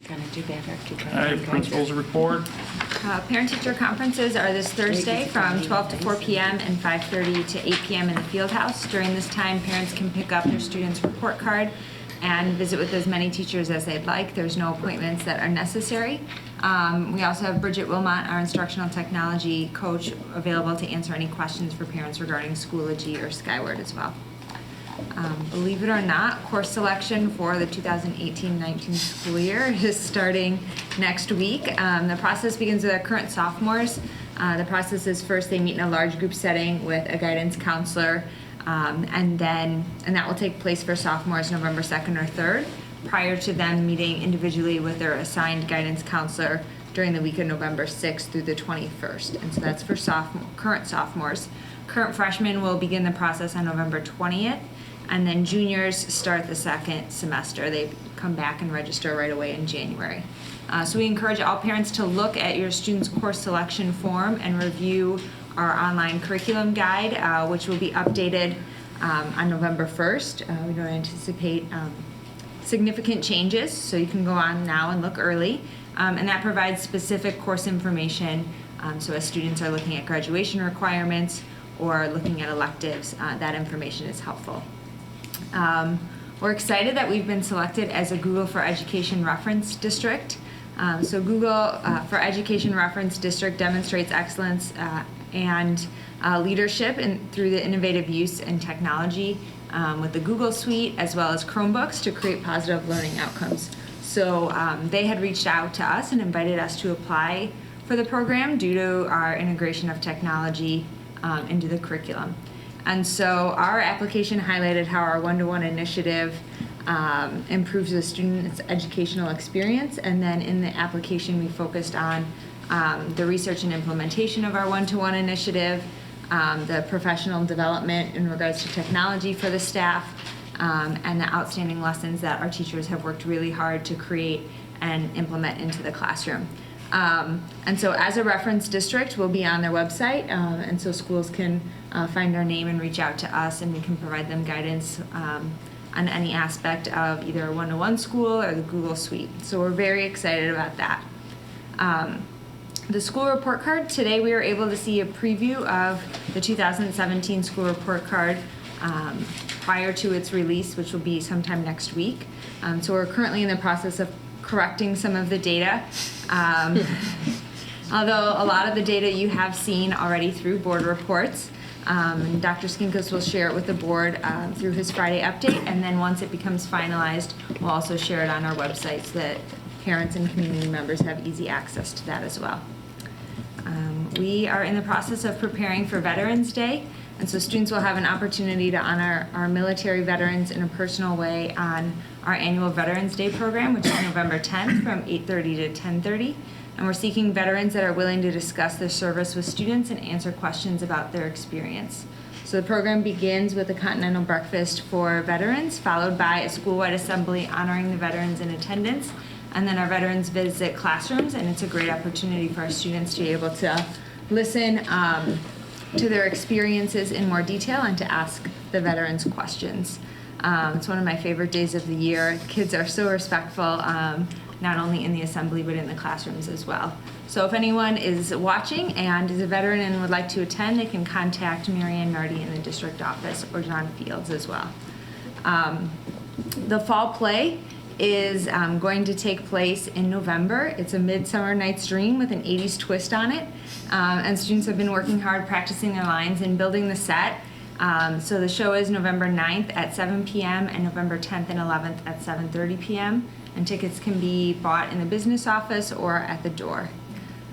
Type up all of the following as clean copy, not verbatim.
Gonna do better. Keep All right, principals report. Parent-teacher conferences are this Thursday from 12 to 4 p.m. and 5:30 to 8 p.m. in the field house. During this time, parents can pick up their student's report card and visit with as many teachers as they'd like. There's no appointments that are necessary. We also have Bridget Wilmot, our instructional technology coach, available to answer any questions for parents regarding Schoology or Skyward as well. Believe it or not, course selection for the 2018-19 school year is starting next week. The process begins with our current sophomores. The process is first they meet in a large group setting with a guidance counselor, and that will take place for sophomores November 2nd or 3rd, prior to them meeting individually with their assigned guidance counselor during the week of November 6th through the 21st. And so that's for current sophomores. Current freshmen will begin the process on November 20th. And then juniors start the second semester. They come back and register right away in January. So we encourage all parents to look at your student's course selection form and review our online curriculum guide, which will be updated on November 1st. We don't anticipate significant changes, so you can go on now and look early. And that provides specific course information. So as students are looking at graduation requirements or looking at electives, that information is helpful. We're excited that we've been selected as a Google for Education reference district. So Google for Education reference district demonstrates excellence and leadership through the innovative use in technology with the Google Suite as well as Chromebooks to create positive learning outcomes. So they had reached out to us and invited us to apply for the program due to our integration of technology into the curriculum. And so our application highlighted how our one-to-one initiative improves the student's educational experience. And then in the application, we focused on the research and implementation of our one-to-one initiative, the professional development in regards to technology for the staff, and the outstanding lessons that our teachers have worked really hard to create and implement into the classroom. And so as a reference district, we'll be on their website, and so schools can find our name and reach out to us, and we can provide them guidance on any aspect of either a one-to-one school or the Google Suite. So we're very excited about that. The school report card, today we were able to see a preview of the 2017 school report card prior to its release, which will be sometime next week. So we're currently in the process of correcting some of the data. Although a lot of the data you have seen already through board reports. And Dr. Skinkos will share it with the board through his Friday update, and then once it becomes finalized, we'll also share it on our website so that parents and community members have easy access to that as well. We are in the process of preparing for Veterans Day, and so students will have an opportunity to honor our military veterans in a personal way on our annual Veterans Day program, which is November 10th from 8:30 to 10:30. And we're seeking veterans that are willing to discuss their service with students and answer questions about their experience. So the program begins with a continental breakfast for veterans, followed by a school-wide assembly honoring the veterans in attendance. And then our veterans visit classrooms, and it's a great opportunity for our students to be able to listen to their experiences in more detail and to ask the veterans questions. It's one of my favorite days of the year. Kids are so respectful, not only in the assembly but in the classrooms as well. So if anyone is watching and is a veteran and would like to attend, they can contact Marianne Nardi in the district office or John Fields as well. The fall play is going to take place in November. It's a Midsummer Night's Dream with an 80s twist on it. And students have been working hard practicing their lines and building the set. So the show is November 9th at 7 p.m. and November 10th and 11th at 7:30 p.m. And tickets can be bought in the business office or at the door.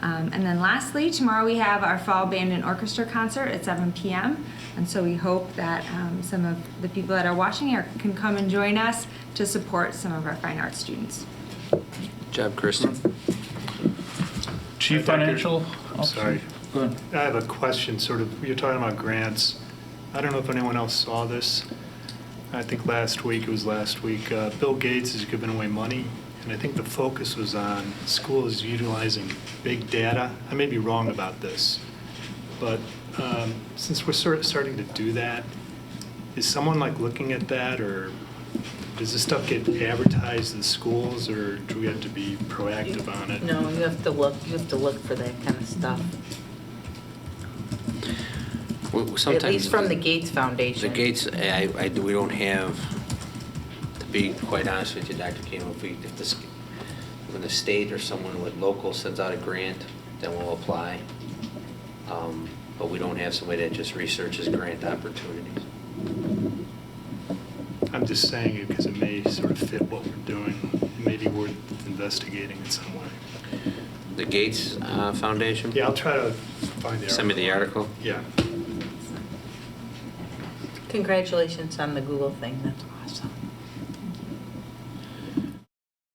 And then lastly, tomorrow we have our fall band and orchestra concert at 7 p.m. And so we hope that some of the people that are watching here can come and join us to support some of our fine arts students. Good job, Kristen. Chief Financial Officer. Sorry. Go ahead. I have a question, sort of, you're talking about grants. I don't know if anyone else saw this. I think last week, Bill Gates has given away money, and I think the focus was on schools utilizing big data. I may be wrong about this, but since we're sort of starting to do that, is someone like looking at that, or Does this stuff get advertised in schools, or do we have to be proactive on it? No, you have to look for that kind of stuff. Sometimes At least from the Gates Foundation. The Gates, we don't have, to be quite honest with you, Dr. Kim, when the state or someone with local sends out a grant, then we'll apply. But we don't have somebody that just researches grant opportunities. I'm just saying it because it may sort of fit what we're doing. It may be worth investigating in some way. The Gates Foundation? Yeah, I'll try to find the article. Send me the article. Yeah. Congratulations on the Google thing, that's awesome.